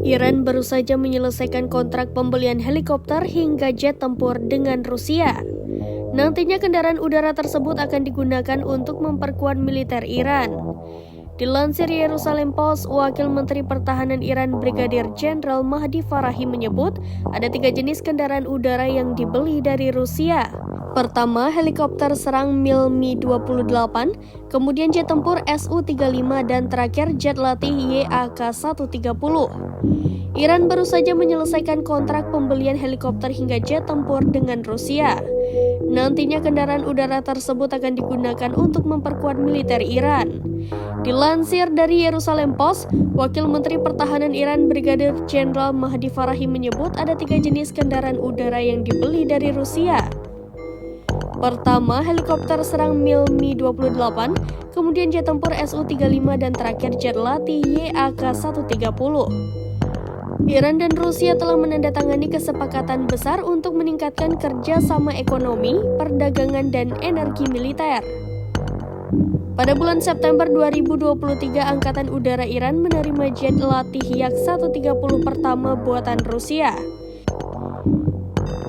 Iran baru saja menyelesaikan kontrak pembelian helikopter hingga jet tempur dengan Rusia. Nantinya kendaraan udara tersebut akan digunakan untuk memperkuat militer Iran. Dilansir Yerusalem Post, Wakil Menteri Pertahanan Iran Brigadir Jenderal Mahdi Farahi menyebut ada 3 jenis kendaraan udara yang dibeli dari Rusia. Pertama, helikopter serang Mil Mi-28, kemudian jet tempur Su-35, dan terakhir jet latih Yak-130. Iran baru saja menyelesaikan kontrak pembelian helikopter hingga jet tempur dengan Rusia. Nantinya kendaraan udara tersebut akan digunakan untuk memperkuat militer Iran. Dilansir dari Yerusalem Post, Wakil Menteri Pertahanan Iran Brigadir Jenderal Mahdi Farahi menyebut ada 3 jenis kendaraan udara yang dibeli dari Rusia. Pertama, helikopter serang Mil Mi-28, kemudian jet tempur Su-35, dan terakhir jet latih Yak-130. Iran dan Rusia telah menandatangani kesepakatan besar untuk meningkatkan kerjasama ekonomi, perdagangan, dan energi militer. Pada bulan September 2023, Angkatan Udara Iran menerima jet latih Yak-130 pertama buatan Rusia.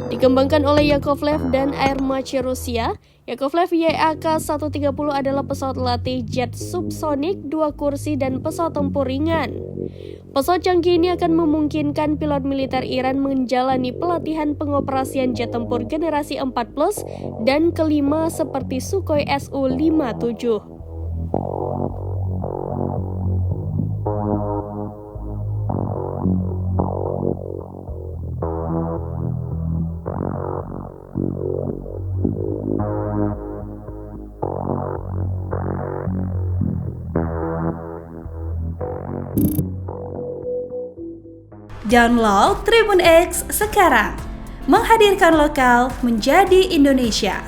Dikembangkan oleh Yakovlev dan Aermacchi Rusia, Yakovlev Yak-130 adalah pesawat latih jet subsonik 2 kursi dan pesawat tempur ringan. Pesawat canggih ini akan memungkinkan pilot militer Iran menjalani pelatihan pengoperasian jet tempur generasi 4+ dan kelima seperti Sukhoi Su-57. Download Tribun X sekarang, menghadirkan lokal menjadi Indonesia.